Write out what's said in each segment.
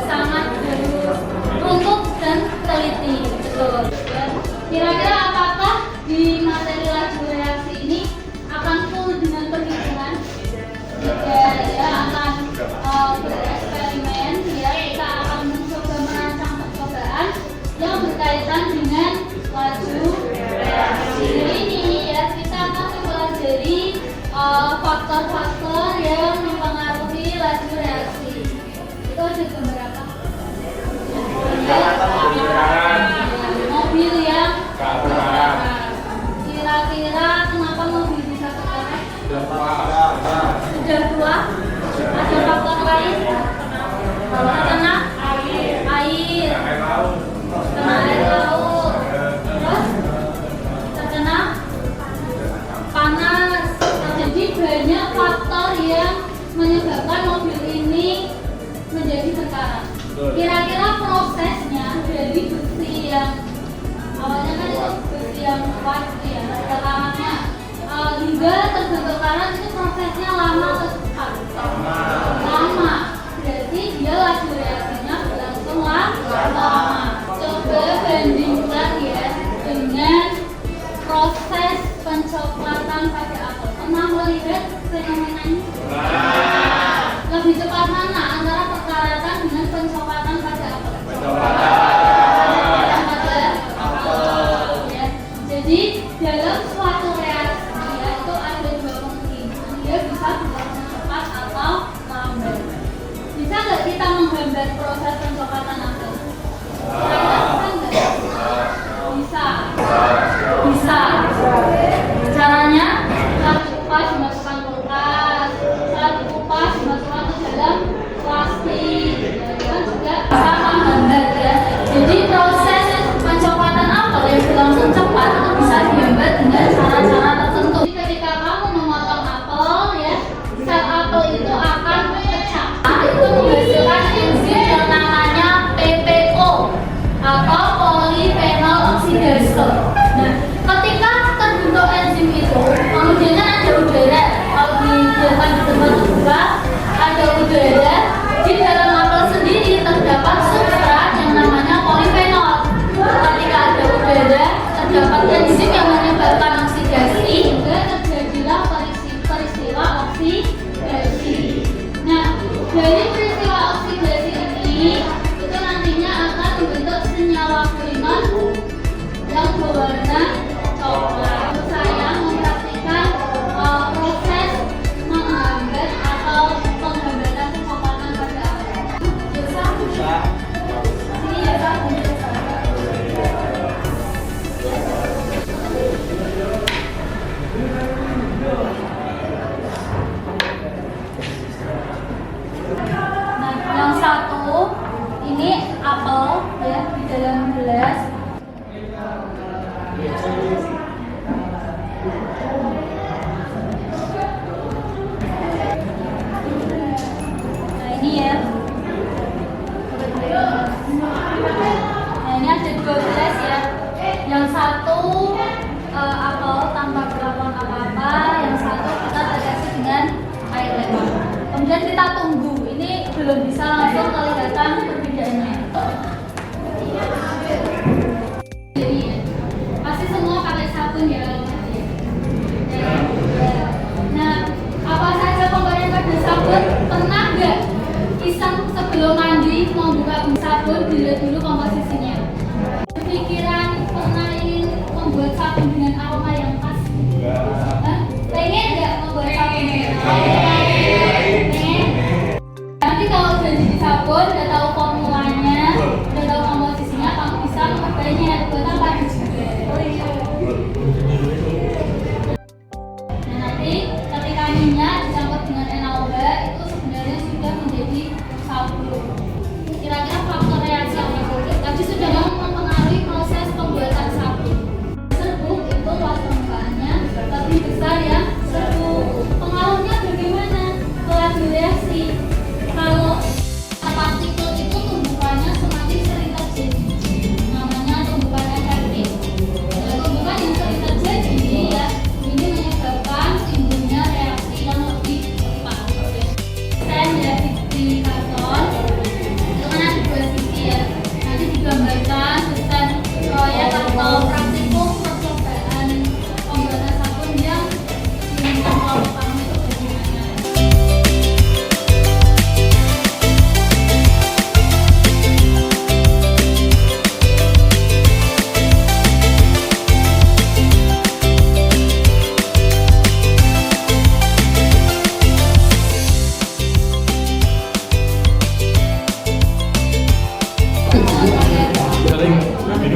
Sangat harus runtut dan teliti. Betul. Kira-kira apakah di materi laju reaksi ini akan full dengan perhitungan? Tidak, ya akan bereksperimen. Ya, kita akan mencoba merancang percobaan yang berkaitan dengan laju reaksi. Jadi ini ya kita akan mempelajari faktor-faktor yang mempengaruhi laju reaksi. Itu ada beberapa. Mobil yang kira-kira kenapa mobil bisa terbakar? Sudah tua. Ada faktor lain? Terkena air. Terkena air laut. Terus terkena panas. Jadi banyak faktor yang menyebabkan mobil ini menjadi berkarat. Kira-kira prosesnya dari besi yang awalnya kan itu besi yang kuat ya, karatnya hingga terbentuk karat itu prosesnya lama atau cepat? Lama. Berarti dia laju reaksinya berlangsung lama. Coba bandingkan ya dengan proses pencoklatan pada apel. Pernah melihat fenomena ini? Lebih cepat mana antara perkaratan dengan pencoklatan pada apel? Pencoklatan pada apel. Ya. Jadi dalam suatu reaksi ya, itu ada dua kemungkinan. Dia bisa berlangsung cepat atau lambat. Bisa nggak kita menggambar proses pencoklatan apel? Bisa. Bisa. Caranya saat dikupas dimasukkan kulkas, saat dikupas dimasukkan ke dalam plastik. Dan juga bisa menggambar ya. Jadi proses pencoklatan apel yang berlangsung cepat itu bisa digambar dengan cara-cara tertentu. Jadi ketika kamu memotong apel ya, sel apel itu akan pecah. Itu menghasilkan enzim yang namanya PPO atau polifenol oksidase. Nah, ketika terbentuk enzim itu, kemudian ada udara. Kalau dibiarkan di tempat terbuka, ada udara. Di dalam apel sendiri terdapat substrat yang namanya polifenol. Ketika ada udara, terdapat enzim yang menyebabkan oksidasi, hingga terjadilah peristiwa oksidasi. Nah, dari peristiwa oksidasi ini itu nantinya akan membentuk senyawa kulinon yang berwarna coklat. Saya mempraktikkan proses menggambar atau penggambaran pencoklatan pada apel. Bisa? Sini ya Pak. Nah, yang satu ini apel ya di dalam gelas. Nah ini ya. Nah ini ada dua gelas ya. Yang satu apel tanpa perlakuan apa-apa, yang satu kita tetes dengan air lemon. Kemudian kita tunggu. Ini belum bisa langsung kelihatan perbedaannya. Jadi pasti semua pakai sabun ya. Nah, apa saja komponen pada sabun? Pernah nggak iseng sebelum mandi mau buka sabun dilihat dulu komposisinya? Pikiran pernah ingin membuat sabun dengan aroma yang khas? Pengen nggak membuat sabun dengan aroma yang khas? Pengen? Nanti kalau udah jadi sabun, udah tahu formulanya, udah tahu komposisinya, kamu bisa mengubahnya buat apa juga. Nah nanti ketika minyak dicampur dengan NaOH itu sebenarnya sudah menjadi sabun. Kira-kira faktor reaksi apa? Tadi sudah mempengaruhi proses pembuatan sabun. Serbuk itu luas permukaannya lebih besar ya serbuk. Pengaruhnya bagaimana? Laju reaksi. Kalau partikel itu Oh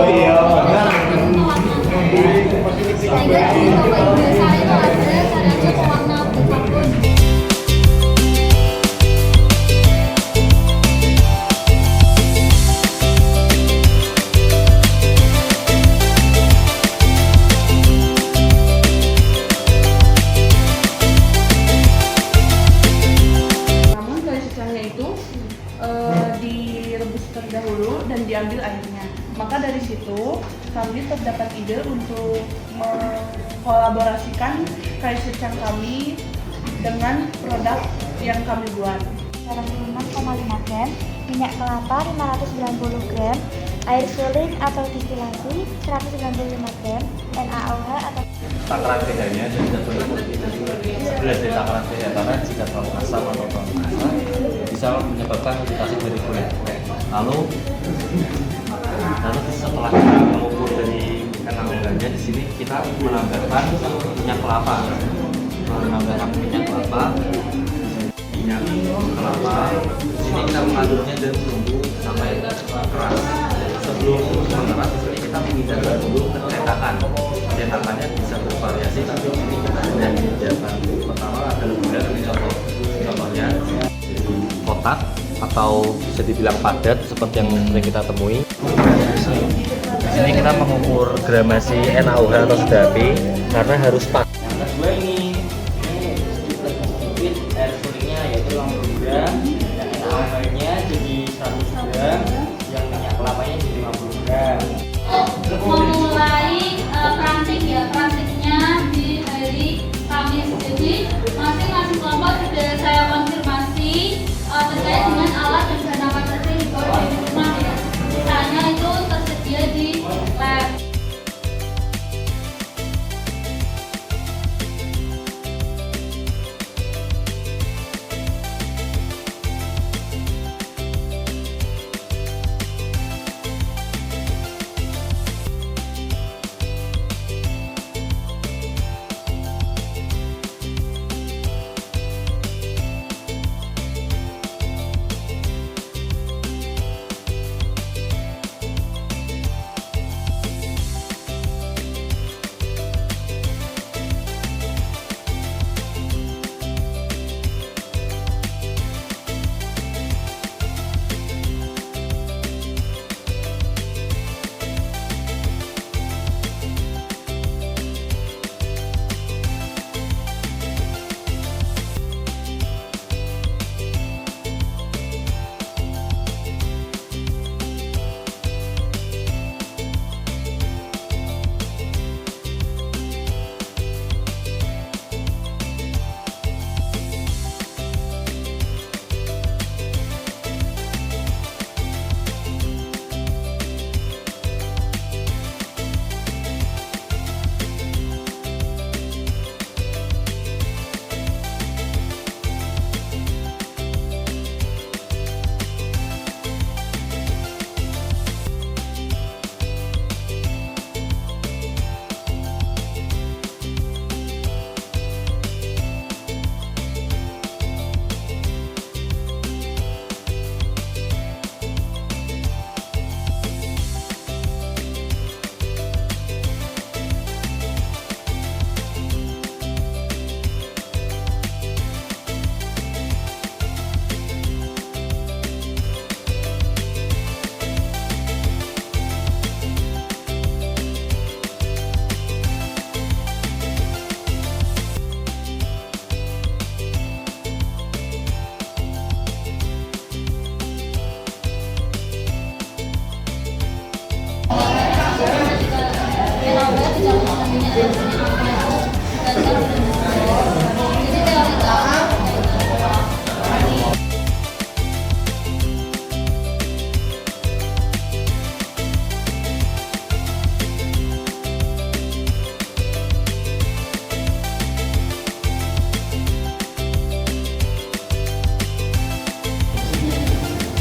iya. Namun dari secangnya itu direbus terlebih dahulu dan diambil airnya. Maka dari situ kami terdapat ide untuk mengkolaborasikan kayu secang kami dengan produk yang kami buat. Garam 6,5 gram, minyak kelapa 590 gram, air suling atau distilasi 195 gram, NaOH atau takaran pH-nya dan tidak boleh lebih dari 11 dari takaran pH karena jika terlalu asam atau terlalu asam bisa menyebabkan iritasi dari kulit. Lalu setelah kita mengukur dari NaOH-nya di sini kita menambahkan minyak kelapa, minyak kelapa. Di sini kita mengaduknya dan tunggu sampai keras. Sebelum mengeras di sini kita memindahkan dulu ke cetakan. Cetakannya bisa bervariasi, tapi di sini kita sudah menyediakan pertama adalah gula. Contohnya kotak atau bisa dibilang padat seperti yang sering kita temui. Di sini kita mengukur gramasi NaOH atau sedapi karena harus pas. Yang kedua ini sedikit air sulingnya yaitu 50 gram, dan NaOH-nya jadi 100 gram, yang minyak kelapanya jadi 50 gram. Memulai prantiknya di hari Kamis. Jadi masing-masing kelompok sudah saya konfirmasi terkait dengan alat dan bahan apa saja yang dibawa dari rumah ya. Sisanya itu tersedia di lab.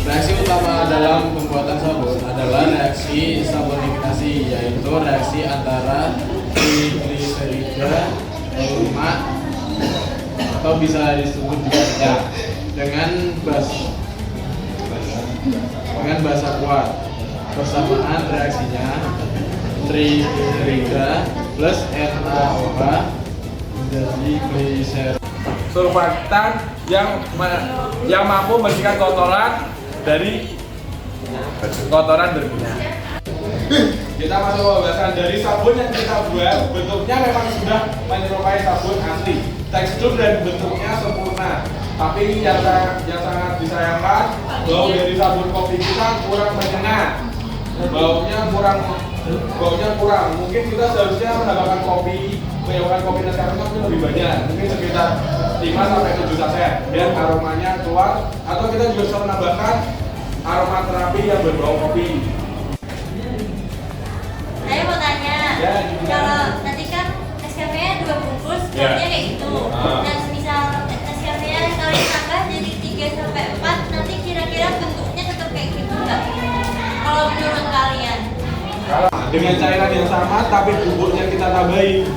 Reaksi utama dalam pembuatan sabun adalah reaksi sabonifikasi, yaitu reaksi antara trigliserida, lemak, atau bisa disebut juga dengan basa kuat. Persamaan reaksinya trigliserida plus NaOH menjadi gliser. Surfaktan yang mampu membersihkan kotoran dari kotoran berminyak. Kita masuk pembahasan dari sabun yang kita buat. Bentuknya memang sudah menyerupai sabun asli, tekstur dan bentuknya sempurna. Tapi yang sangat disayangkan, bau dari sabun kopi kita kurang menyengat. Baunya kurang. Mungkin kita seharusnya menambahkan kopi Nescafe itu lebih banyak, mungkin sekitar 5-7 saset dan aromanya keluar. Atau kita juga bisa menambahkan aromaterapi yang berbau kopi. Saya mau tanya, Ya, kalau tadi kan Nescafe-nya 2 bungkus, baunya kayak gitu. Dan misal Nescafe-nya kalau ditambah jadi 3-4, nanti kira-kira bentuknya tetap kayak gitu nggak? Kalau menurut kalian? Dengan cairan yang sama tapi bubuknya kita tambahin,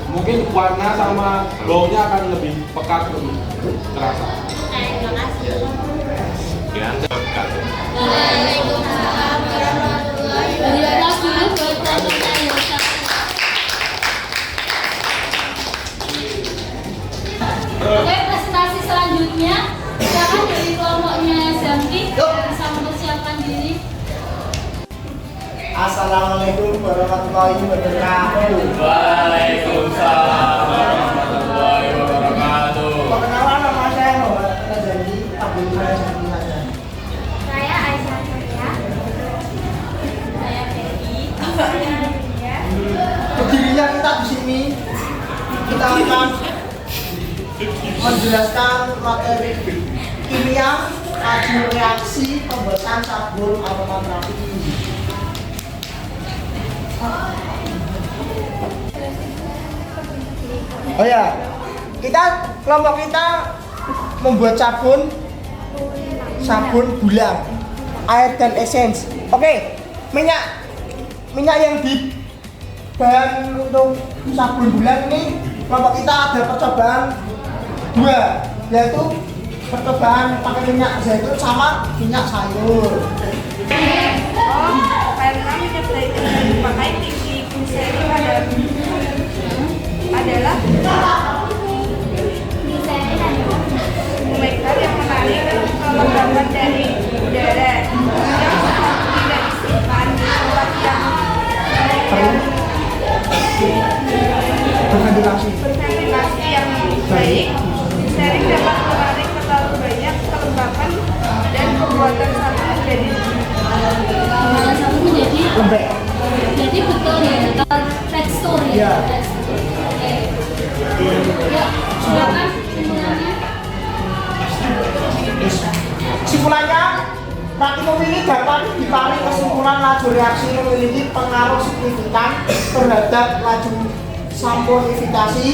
mungkin warna sama baunya akan lebih pekat, lebih terasa. Terima kasih. Waalaikumsalam warahmatullahi wabarakatuh. Oke, presentasi selanjutnya silakan dari kelompoknya Zamki bisa mempersiapkan diri. Assalamualaikum warahmatullahi wabarakatuh. Waalaikumsalam warahmatullahi wabarakatuh. Perkenalan, nama saya Muhammad Razandi Abdullah Syahrilaza. Saya Aisyah Surya. Saya Peggy. Berdirinya kita di sini, kita akan menjelaskan materi kimia hasil reaksi pembuatan sabun aromaterapi. Oh ya, kelompok kita membuat sabun bulang, air dan esens. Oke, minyak yang di bahan untuk sabun bulang ini, kelompok kita ada percobaan 2, yaitu percobaan pakai minyak zaitun sama minyak sayur. Karena minyak zaitun yang dipakai di glycerin adalah molekul yang menarik kelembaban dari udara yang tidak disimpan di tempat yang berventilasi yang baik. Glycerin dapat menarik terlalu banyak kelembapan dan pembuatan sabun menjadi Sabun menjadi Lembek. jadi betul ya tekstur ya. Iya. Tekstur. Oke. Ya, silakan simpulannya. Kesimpulannya, praktikum ini dapat ditarik kesimpulan laju reaksi memiliki pengaruh signifikan terhadap laju samponifikasi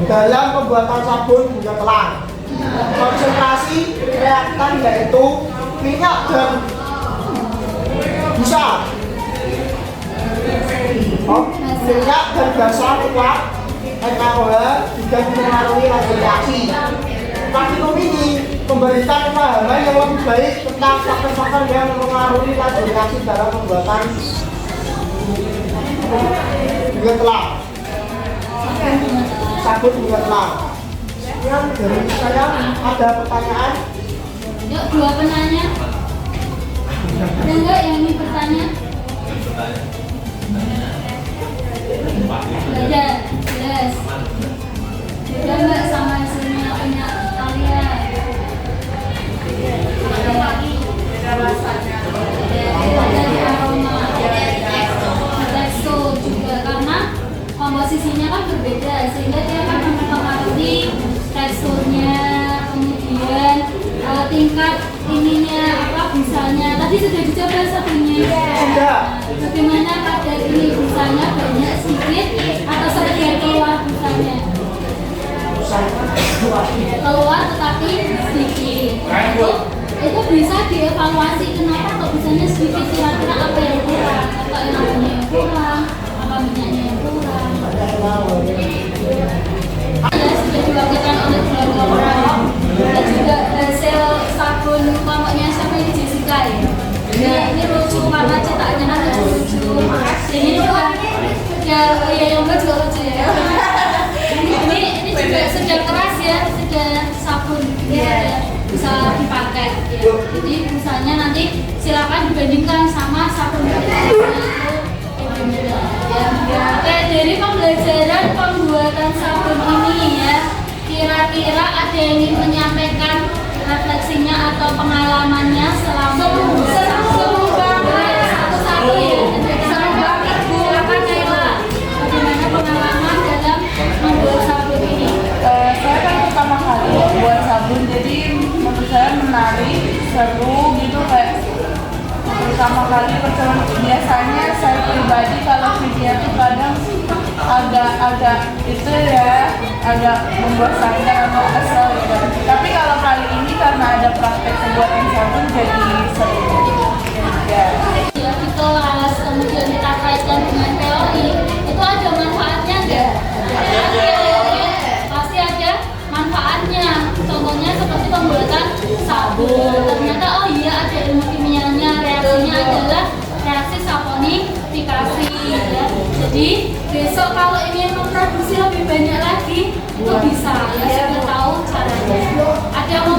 dalam pembuatan sabun bunga telang. Konsentrasi reaktan yaitu minyak dan busa. Minyak dan basa kuat NaOH juga mempengaruhi laju reaksi. Praktikum ini memberikan pemahaman yang lebih baik tentang faktor-faktor yang mempengaruhi laju reaksi dalam pembuatan bunga telang. Sabun bunga telang. Yang dari saya ada pertanyaan. Yuk, 2 penanya. Ada enggak yang ingin bertanya? Ada, jelas. Ada enggak sama hasilnya punya kalian? beda rasanya. Dari aroma, tekstur juga karena komposisinya kan berbeda sehingga dia akan mempengaruhi teksturnya, kemudian tingkat ininya busanya. Tadi sudah dicoba sabunnya. Bagaimana kadar ini busanya banyak sedikit atau sekedar keluar busanya? Keluar tetapi sedikit. Itu bisa dievaluasi kenapa kok busanya sedikit, kira-kira apa yang kurang, atau energinya yang kurang, apa minyaknya yang kurang. Ya, sudah dilakukan oleh kelompok dan juga hasil sabun kelompoknya siapa ini Jessica ya. Ini sudah keras ya, sudah sabun ya, bisa dipakai ya. Jadi busanya nanti silakan dibandingkan sama sabun itu lebih mudah ya. Oke, dari pembelajaran pembuatan sabun ini ya, kira-kira ada yang ingin menyampaikan refleksinya atau pengalamannya selama membuat sabun? Satu-satu ya, silakan Naila, bagaimana pengalaman dalam membuat sabun ini? Saya kan pertama kali buat sabun, jadi menurut saya menarik, seru gitu kayak pertama kali percobaan. Biasanya saya pribadi kalau video itu kadang agak itu ya, agak membosankan atau kesel gitu. Tapi kalau kali ini karena ada praktek pembuatan sabun jadi seru. Ya. Ya, di kelas kemudian kita kaitkan dengan teori, itu ada manfaatnya nggak? Pasti ada manfaatnya. Contohnya seperti pembuatan sabun. Ternyata oh iya ada ilmu kimianya. Reaksinya adalah reaksi saponifikasi. Ya. Jadi besok kalau ingin memproduksi lebih banyak lagi itu bisa ya, sudah tahu caranya. Ada yang mau